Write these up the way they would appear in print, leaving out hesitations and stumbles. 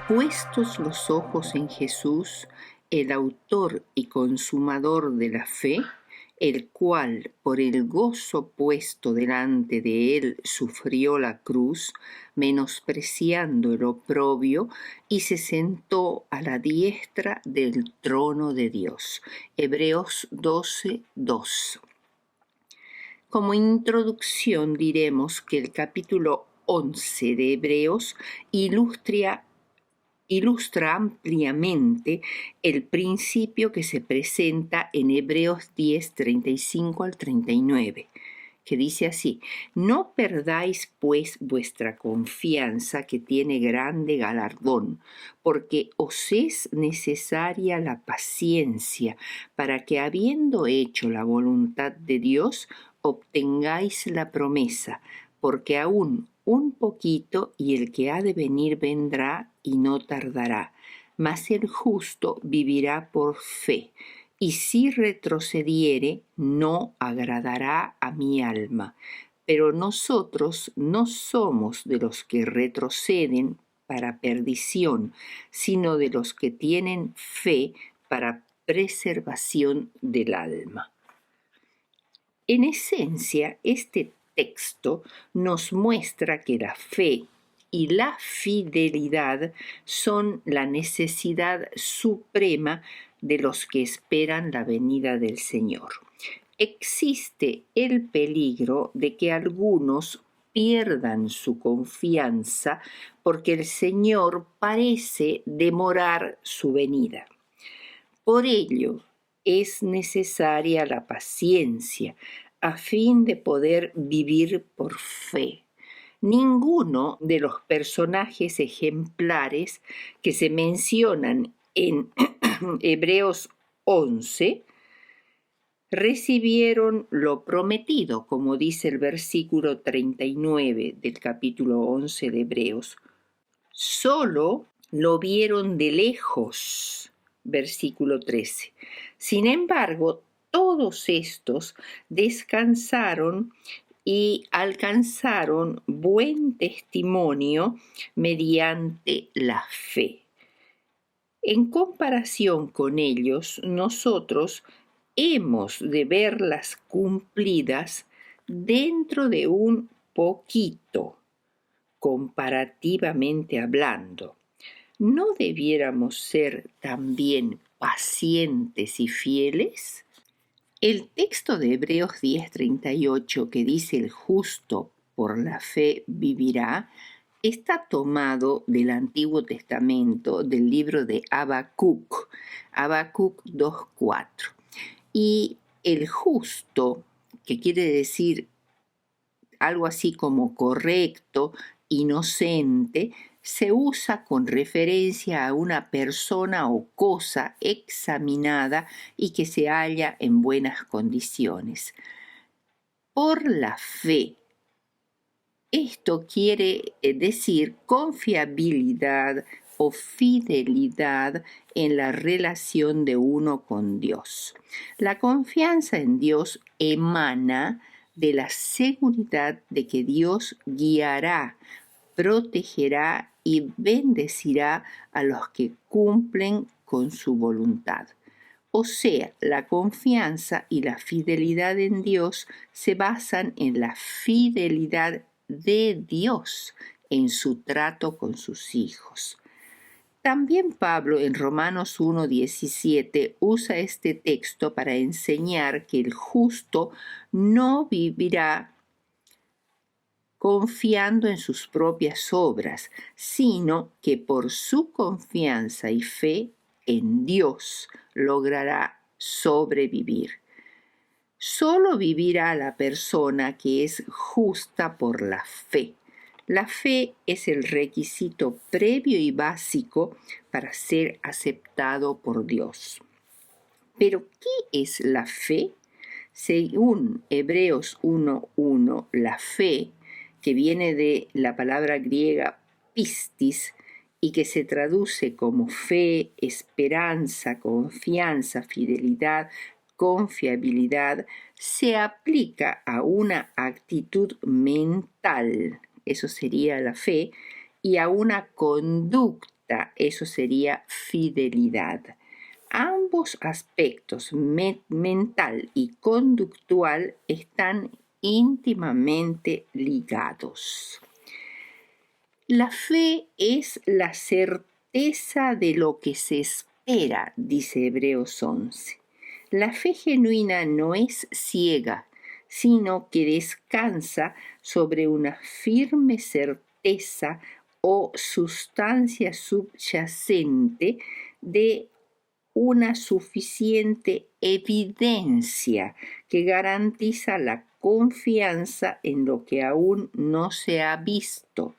Puestos los ojos en Jesús, el autor y consumador de la fe, el cual por el gozo puesto delante de él sufrió la cruz, menospreciando el oprobio, y se sentó a la diestra del trono de Dios. Hebreos 12:2. Como introducción diremos que el capítulo 11 de Hebreos ilustra ampliamente el principio que se presenta en Hebreos 10, 35 al 39, que dice así: no perdáis pues vuestra confianza, que tiene grande galardón, porque os es necesaria la paciencia, para que, habiendo hecho la voluntad de Dios, obtengáis la promesa, porque aún un poquito y el que ha de venir vendrá y no tardará, mas el justo vivirá por fe, y si retrocediere no agradará a mi alma. Pero nosotros no somos de los que retroceden para perdición, sino de los que tienen fe para preservación del alma. En esencia, este texto nos muestra que la fe y la fidelidad son la necesidad suprema de los que esperan la venida del Señor. Existe el peligro de que algunos pierdan su confianza porque el Señor parece demorar su venida. Por ello, es necesaria la paciencia a fin de poder vivir por fe. Ninguno de los personajes ejemplares que se mencionan en Hebreos 11 recibieron lo prometido, como dice el versículo 39 del capítulo 11 de Hebreos. Solo lo vieron de lejos, versículo 13. Sin embargo, todos estos descansaron y alcanzaron buen testimonio mediante la fe. En comparación con ellos, nosotros hemos de verlas cumplidas dentro de un poquito, comparativamente hablando. ¿No debiéramos ser también pacientes y fieles? El texto de Hebreos 10:38, que dice el justo por la fe vivirá, está tomado del Antiguo Testamento, del libro de Habacuc 2:4. Y el justo, que quiere decir algo así como correcto, inocente, se usa con referencia a una persona o cosa examinada y que se halla en buenas condiciones. Por la fe. Esto quiere decir confiabilidad o fidelidad en la relación de uno con Dios. La confianza en Dios emana de la seguridad de que Dios guiará, protegerá y bendecirá a los que cumplen con su voluntad. O sea, la confianza y la fidelidad en Dios se basan en la fidelidad de Dios en su trato con sus hijos. También Pablo en Romanos 1:17 usa este texto para enseñar que el justo no vivirá confiando en sus propias obras, sino que por su confianza y fe en Dios logrará sobrevivir. Solo vivirá la persona que es justa por la fe. La fe es el requisito previo y básico para ser aceptado por Dios. Pero, ¿qué es la fe? Según Hebreos 1:1, la fe, que viene de la palabra griega pistis y que se traduce como fe, esperanza, confianza, fidelidad, confiabilidad, se aplica a una actitud mental, eso sería la fe, y a una conducta meta, eso sería fidelidad. Ambos aspectos, mental y conductual, están íntimamente ligados. La fe es la certeza de lo que se espera, dice Hebreos 11. La fe genuina no es ciega, sino que descansa sobre una firme certeza o sustancia subyacente de una suficiente evidencia que garantiza la confianza en lo que aún no se ha visto.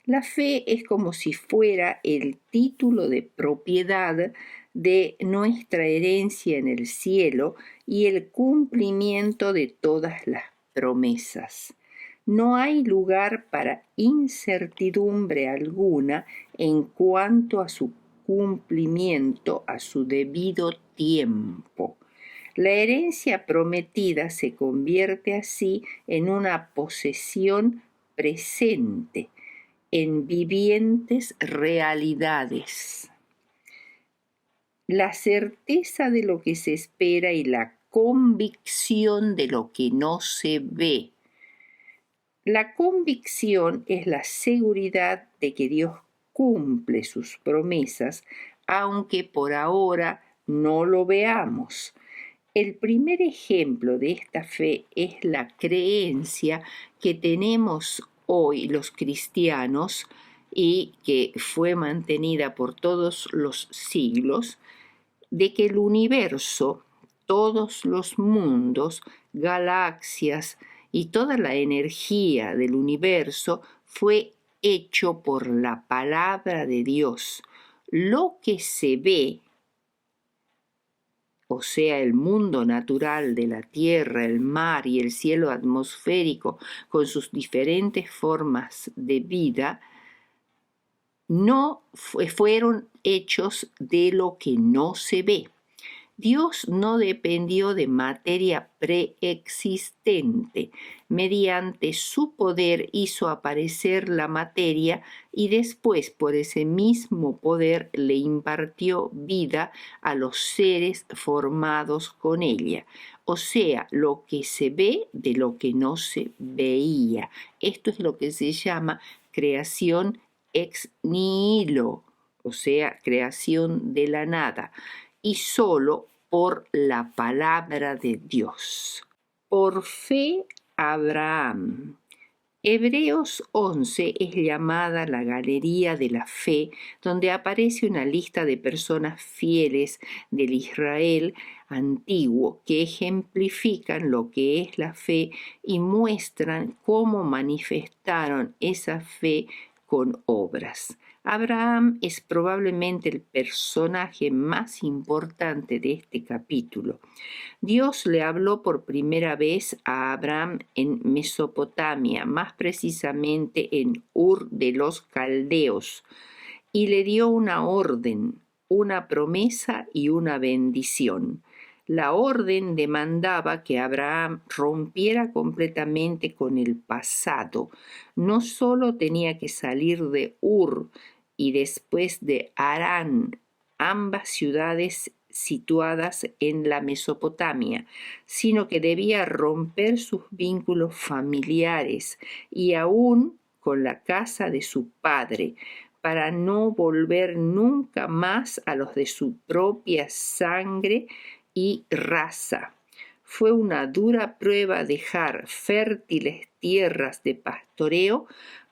La fe es como si fuera el título de propiedad de nuestra herencia en el cielo y el cumplimiento de todas las promesas. No hay lugar para incertidumbre alguna en cuanto a su cumplimiento a su debido tiempo. La herencia prometida se convierte así en una posesión presente, en vivientes realidades. La certeza de lo que se espera y la convicción de lo que no se ve. La convicción es la seguridad de que Dios cumple sus promesas, aunque por ahora no lo veamos. El primer ejemplo de esta fe es la creencia que tenemos hoy los cristianos y que fue mantenida por todos los siglos, de que el universo, todos los mundos, galaxias y toda la energía del universo fue hecho por la palabra de Dios. Lo que se ve, o sea, el mundo natural de la tierra, el mar y el cielo atmosférico con sus diferentes formas de vida, no fueron hechos de lo que no se ve. Dios no dependió de materia preexistente. Mediante su poder hizo aparecer la materia y después por ese mismo poder le impartió vida a los seres formados con ella. O sea, lo que se ve de lo que no se veía. Esto es lo que se llama creación ex nihilo, o sea, creación de la nada. Y solo por la palabra de Dios. Por fe, Abraham. Hebreos 11 es llamada la galería de la fe, donde aparece una lista de personas fieles del Israel antiguo que ejemplifican lo que es la fe y muestran cómo manifestaron esa fe con obras. Abraham es probablemente el personaje más importante de este capítulo. Dios le habló por primera vez a Abraham en Mesopotamia, más precisamente en Ur de los Caldeos, y le dio una orden, una promesa y una bendición. La orden demandaba que Abraham rompiera completamente con el pasado. No solo tenía que salir de Ur y después de Harán, ambas ciudades situadas en la Mesopotamia, sino que debía romper sus vínculos familiares y aún con la casa de su padre, para no volver nunca más a los de su propia sangre y raza. Fue una dura prueba dejar fértiles tierras de pastoreo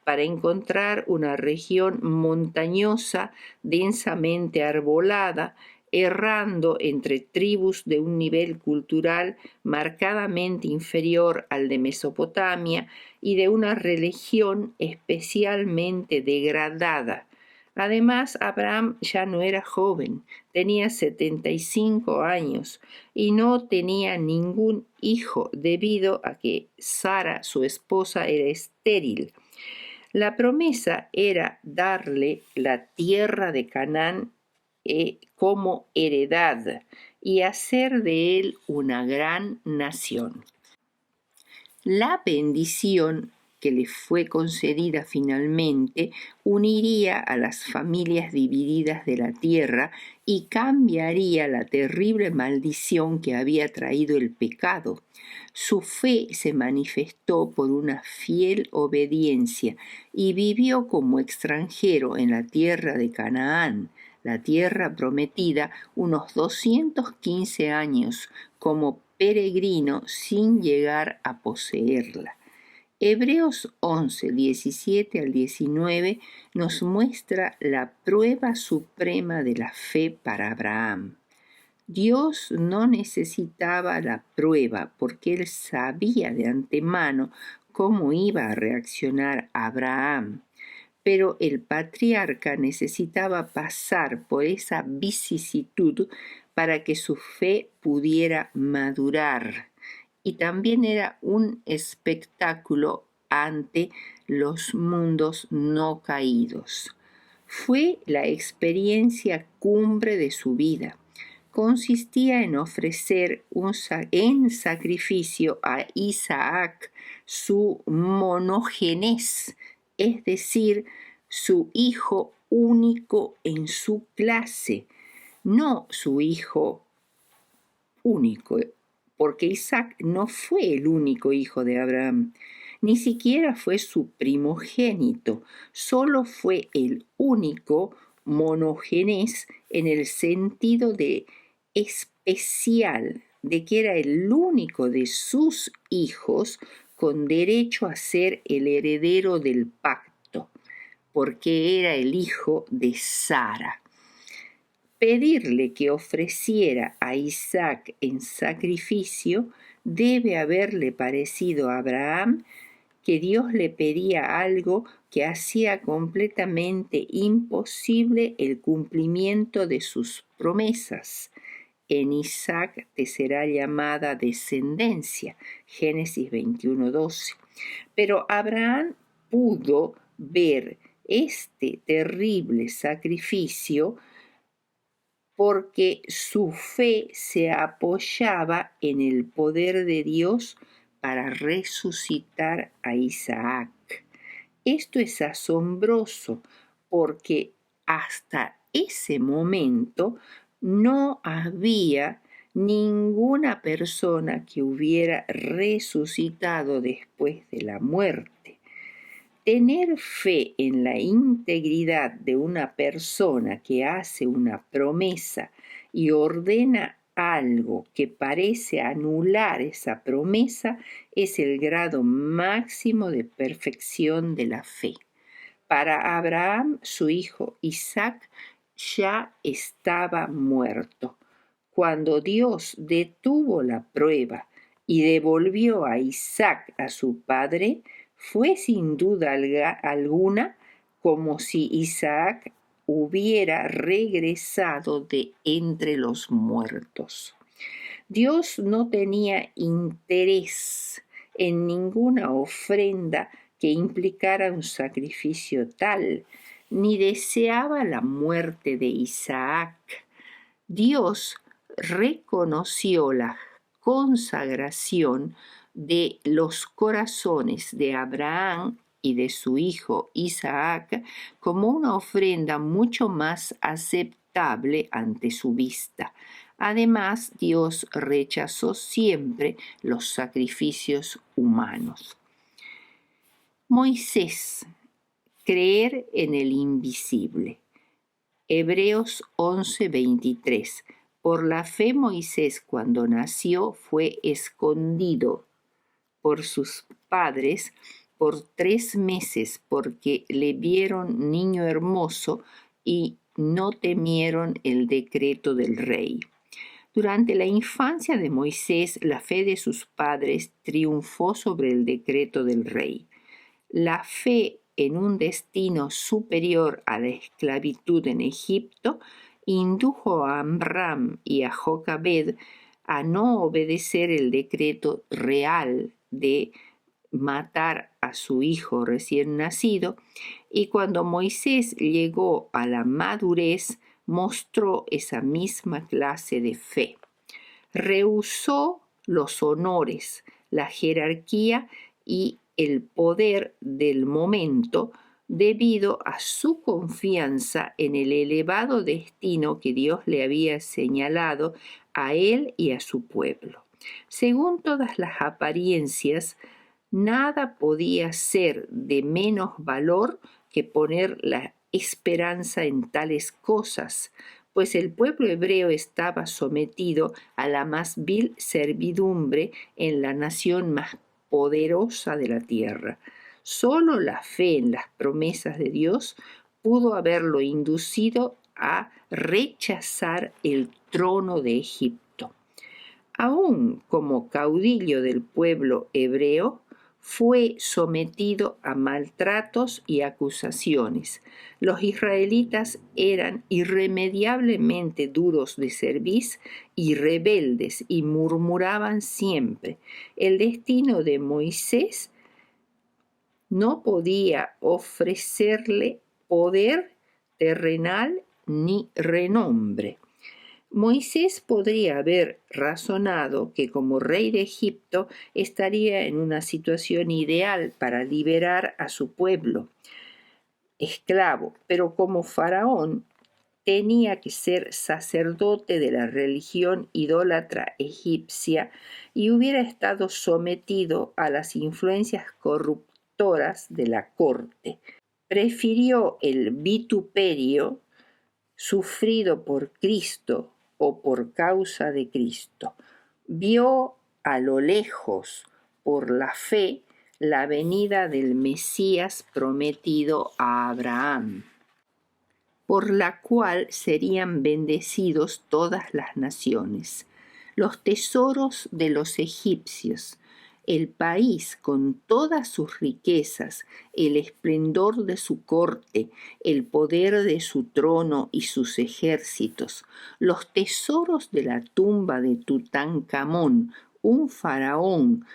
para encontrar una región montañosa, densamente arbolada, errando entre tribus de un nivel cultural marcadamente inferior al de Mesopotamia y de una religión especialmente degradada. Además, Abraham ya no era joven, tenía 75 años y no tenía ningún hijo debido a que Sara, su esposa, era estéril. La promesa era darle la tierra de Canaán como heredad y hacer de él una gran nación. La bendición que le fue concedida finalmente uniría a las familias divididas de la tierra y cambiaría la terrible maldición que había traído el pecado. Su fe se manifestó por una fiel obediencia y vivió como extranjero en la tierra de Canaán, la tierra prometida, unos 215 años como peregrino sin llegar a poseerla. Hebreos 11, 17 al 19 nos muestra la prueba suprema de la fe para Abraham. Dios no necesitaba la prueba porque él sabía de antemano cómo iba a reaccionar Abraham. Pero el patriarca necesitaba pasar por esa vicisitud para que su fe pudiera madurar. Y también era un espectáculo ante los mundos no caídos. Fue la experiencia cumbre de su vida. Consistía en ofrecer en sacrificio a Isaac su monógenes, es decir, su hijo único en su clase, no su hijo único, porque Isaac no fue el único hijo de Abraham, ni siquiera fue su primogénito, solo fue el único monógenes en el sentido de especial, de que era el único de sus hijos con derecho a ser el heredero del pacto, porque era el hijo de Sara. Pedirle que ofreciera a Isaac en sacrificio debe haberle parecido a Abraham que Dios le pedía algo que hacía completamente imposible el cumplimiento de sus promesas. En Isaac te será llamada descendencia, Génesis 21:12. Pero Abraham pudo ver este terrible sacrificio porque su fe se apoyaba en el poder de Dios para resucitar a Isaac. Esto es asombroso porque hasta ese momento no había ninguna persona que hubiera resucitado después de la muerte. Tener fe en la integridad de una persona que hace una promesa y ordena algo que parece anular esa promesa es el grado máximo de perfección de la fe. Para Abraham, su hijo Isaac ya estaba muerto. Cuando Dios detuvo la prueba y devolvió a Isaac a su padre, fue sin duda alguna como si Isaac hubiera regresado de entre los muertos. Dios no tenía interés en ninguna ofrenda que implicara un sacrificio tal, ni deseaba la muerte de Isaac. Dios reconoció la consagración de los corazones de Abraham y de su hijo Isaac como una ofrenda mucho más aceptable ante su vista. Además, Dios rechazó siempre los sacrificios humanos. Moisés, creer en el invisible. Hebreos 11:23. Por la fe Moisés, cuando nació, fue escondido por sus padres por 3 meses porque le vieron niño hermoso y no temieron el decreto del rey. Durante la infancia de Moisés, la fe de sus padres triunfó sobre el decreto del rey. La fe en un destino superior a la esclavitud en Egipto indujo a Amram y a Jocabed a no obedecer el decreto real de matar a su hijo recién nacido, y cuando Moisés llegó a la madurez mostró esa misma clase de fe. Rehusó los honores, la jerarquía y el poder del momento debido a su confianza en el elevado destino que Dios le había señalado a él y a su pueblo. Según todas las apariencias, nada podía ser de menos valor que poner la esperanza en tales cosas, pues el pueblo hebreo estaba sometido a la más vil servidumbre en la nación más poderosa de la tierra. Solo la fe en las promesas de Dios pudo haberlo inducido a rechazar el trono de Egipto. Aún como caudillo del pueblo hebreo, fue sometido a maltratos y acusaciones. Los israelitas eran irremediablemente duros de cerviz y rebeldes y murmuraban siempre. El destino de Moisés no podía ofrecerle poder terrenal ni renombre. Moisés podría haber razonado que como rey de Egipto estaría en una situación ideal para liberar a su pueblo esclavo, pero como faraón tenía que ser sacerdote de la religión idólatra egipcia y hubiera estado sometido a las influencias corruptoras de la corte. Prefirió el vituperio sufrido por Cristo o por causa de Cristo. Vio a lo lejos, por la fe, la venida del Mesías prometido a Abraham, por la cual serían bendecidos todas las naciones. Los tesoros de los egipcios, el país con todas sus riquezas, el esplendor de su corte, el poder de su trono y sus ejércitos, los tesoros de la tumba de Tutankamón, un faraón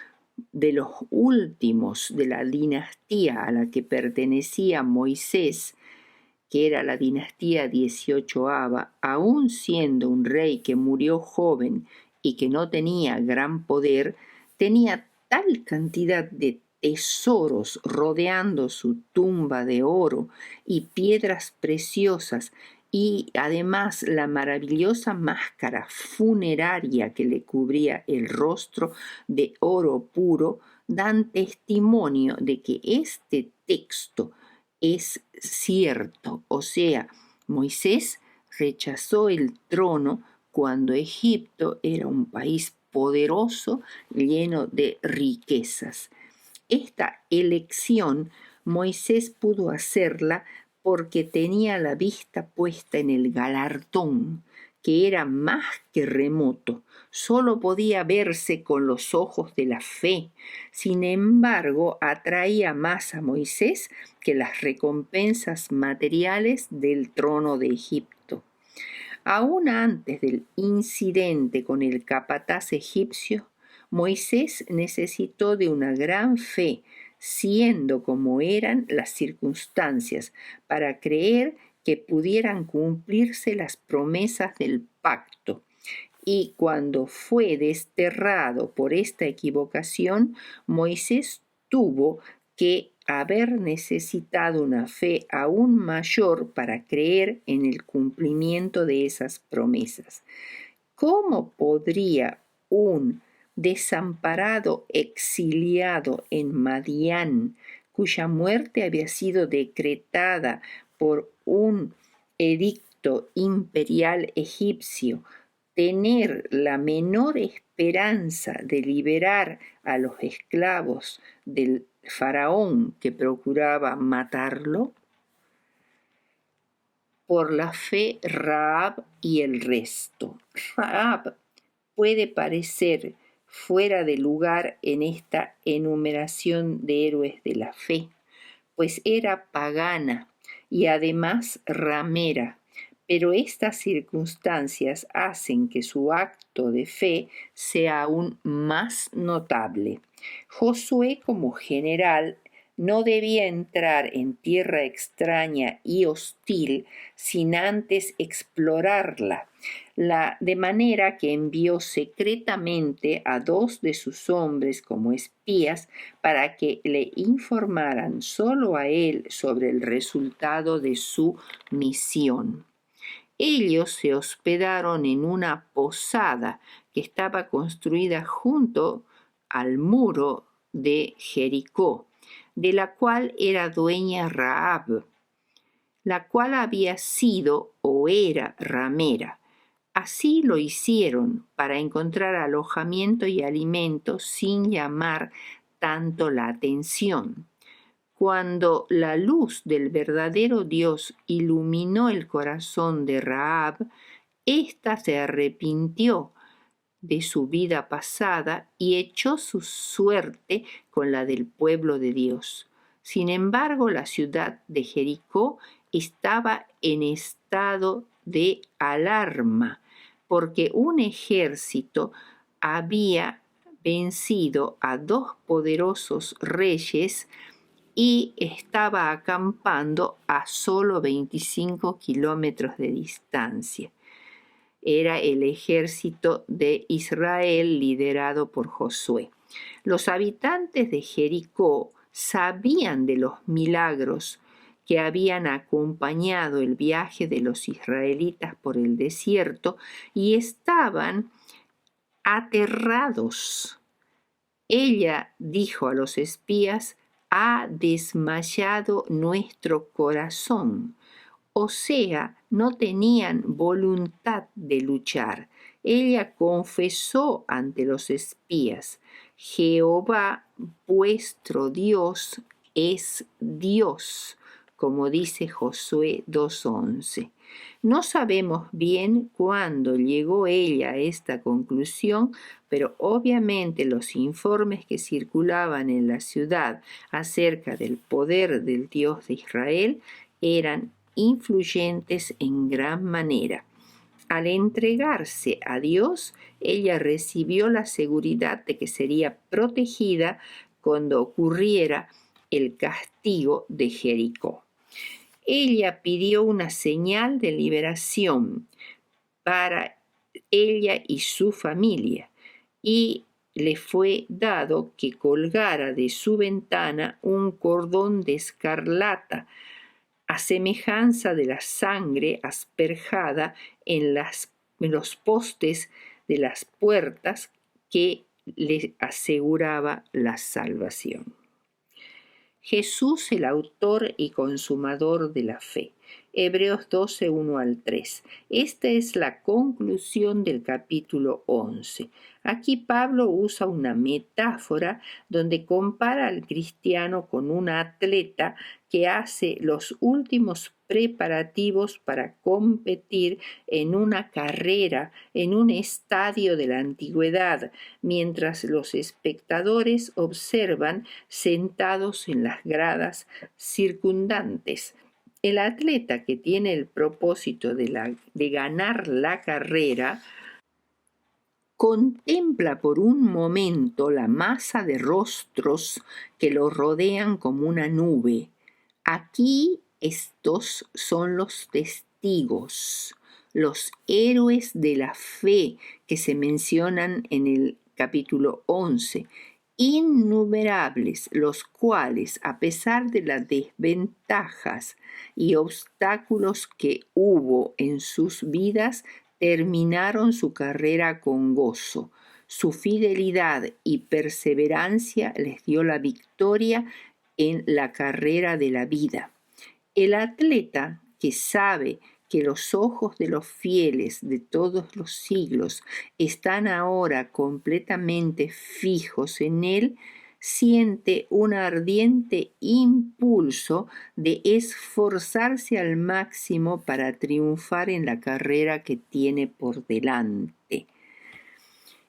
de los últimos de la dinastía a la que pertenecía Moisés, que era la dinastía 18ª, aun siendo un rey que murió joven y que no tenía gran poder, tenía tal cantidad de tesoros rodeando su tumba de oro y piedras preciosas, y además la maravillosa máscara funeraria que le cubría el rostro de oro puro, dan testimonio de que este texto es cierto. O sea, Moisés rechazó el trono cuando Egipto era un país poderoso, lleno de riquezas. Esta elección Moisés pudo hacerla porque tenía la vista puesta en el galardón, que era más que remoto, solo podía verse con los ojos de la fe. Sin embargo, atraía más a Moisés que las recompensas materiales del trono de Egipto. Aún antes del incidente con el capataz egipcio, Moisés necesitó de una gran fe, siendo como eran las circunstancias, para creer que pudieran cumplirse las promesas del pacto. Y cuando fue desterrado por esta equivocación, Moisés tuvo que haber necesitado una fe aún mayor para creer en el cumplimiento de esas promesas. ¿Cómo podría un desamparado exiliado en Madián, cuya muerte había sido decretada por un edicto imperial egipcio, tener la menor esperanza de liberar a los esclavos del faraón que procuraba matarlo? Por la fe Rahab y el resto. Rahab puede parecer fuera de lugar en esta enumeración de héroes de la fe, pues era pagana y además ramera, pero estas circunstancias hacen que su acto de fe sea aún más notable. Josué como general no debía entrar en tierra extraña y hostil sin antes explorarla, de manera que envió secretamente a 2 de sus hombres como espías para que le informaran solo a él sobre el resultado de su misión. Ellos se hospedaron en una posada que estaba construida junto al muro de Jericó, de la cual era dueña Rahab, la cual había sido o era ramera. Así lo hicieron para encontrar alojamiento y alimento sin llamar tanto la atención. Cuando la luz del verdadero Dios iluminó el corazón de Rahab, ésta se arrepintió de su vida pasada y echó su suerte con la del pueblo de Dios. Sin embargo, la ciudad de Jericó estaba en estado de alarma, porque un ejército había vencido a 2 poderosos reyes y estaba acampando a solo 25 kilómetros de distancia. Era el ejército de Israel liderado por Josué. Los habitantes de Jericó sabían de los milagros que habían acompañado el viaje de los israelitas por el desierto y estaban aterrados. Ella dijo a los espías: ha desmayado nuestro corazón. O sea, no tenían voluntad de luchar. Ella confesó ante los espías: Jehová vuestro Dios es Dios, como dice Josué 2:11. No sabemos bien cuándo llegó ella a esta conclusión, pero obviamente los informes que circulaban en la ciudad acerca del poder del Dios de Israel eran influyentes en gran manera. Al entregarse a Dios, ella recibió la seguridad de que sería protegida cuando ocurriera el castigo de Jericó. Ella pidió una señal de liberación para ella y su familia, y le fue dado que colgara de su ventana un cordón de escarlata, a semejanza de la sangre asperjada en los postes de las puertas, que le aseguraba la salvación. Jesús, el autor y consumador de la fe. Hebreos 12, 1 al 3. Esta es la conclusión del capítulo 11. Aquí Pablo usa una metáfora donde compara al cristiano con un atleta que hace los últimos preparativos para competir en una carrera en un estadio de la antigüedad, mientras los espectadores observan sentados en las gradas circundantes. El atleta que tiene el propósito de ganar la carrera contempla por un momento la masa de rostros que lo rodean como una nube. Aquí estos son los testigos, los héroes de la fe que se mencionan en el capítulo 11. Innumerables, los cuales, a pesar de las desventajas y obstáculos que hubo en sus vidas, terminaron su carrera con gozo. Su fidelidad y perseverancia les dio la victoria en la carrera de la vida. El atleta que sabe que los ojos de los fieles de todos los siglos están ahora completamente fijos en él, siente un ardiente impulso de esforzarse al máximo para triunfar en la carrera que tiene por delante.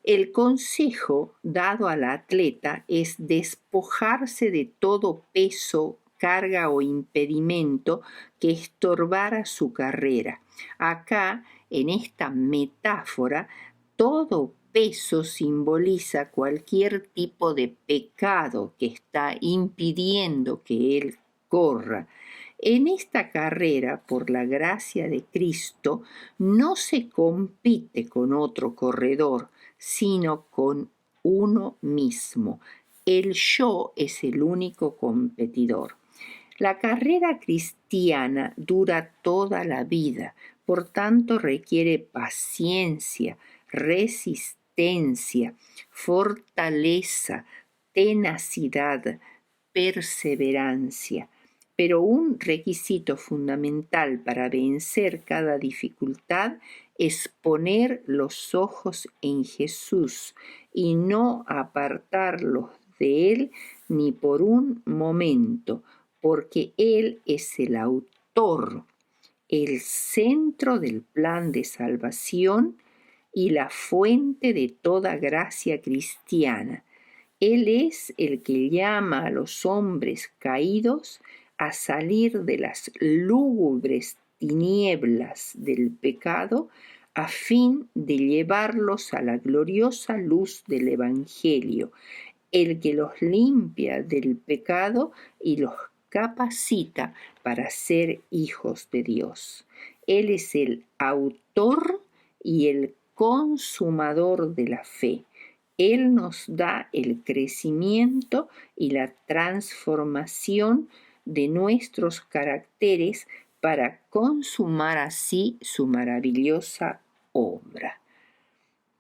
El consejo dado al atleta es despojarse de todo peso, carga o impedimento que estorbara su carrera. Acá, en esta metáfora, todo peso simboliza cualquier tipo de pecado que está impidiendo que él corra. En esta carrera, por la gracia de Cristo, no se compite con otro corredor, sino con uno mismo. El yo es el único competidor. La carrera cristiana dura toda la vida, por tanto requiere paciencia, resistencia, fortaleza, tenacidad, perseverancia. Pero un requisito fundamental para vencer cada dificultad es poner los ojos en Jesús y no apartarlos de Él ni por un momento, porque Él es el autor, el centro del plan de salvación y la fuente de toda gracia cristiana. Él es el que llama a los hombres caídos a salir de las lúgubres tinieblas del pecado a fin de llevarlos a la gloriosa luz del Evangelio, el que los limpia del pecado y los capacita para ser hijos de Dios. Él es el autor y el consumador de la fe. Él nos da el crecimiento y la transformación de nuestros caracteres para consumar así su maravillosa obra.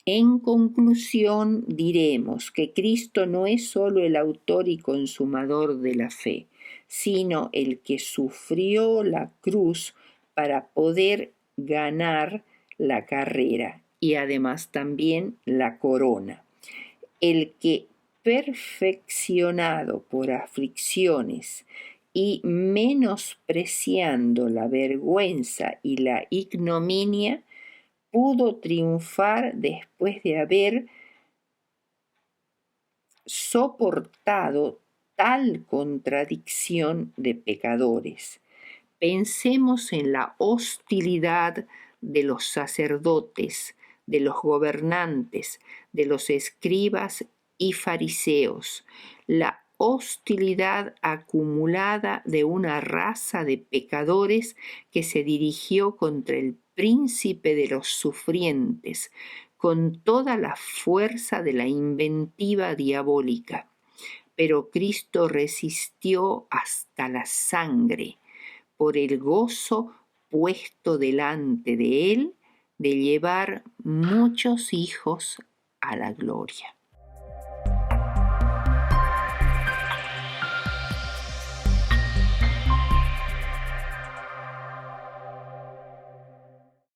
En conclusión, diremos que Cristo no es solo el autor y consumador de la fe, sino el que sufrió la cruz para poder ganar la carrera y además también la corona. El que, perfeccionado por aflicciones y menospreciando la vergüenza y la ignominia, pudo triunfar después de haber soportado tal contradicción de pecadores. Pensemos en la hostilidad de los sacerdotes, de los gobernantes, de los escribas y fariseos, la hostilidad acumulada de una raza de pecadores que se dirigió contra el príncipe de los sufrientes, con toda la fuerza de la inventiva diabólica. Pero Cristo resistió hasta la sangre, por el gozo puesto delante de él de llevar muchos hijos a la gloria.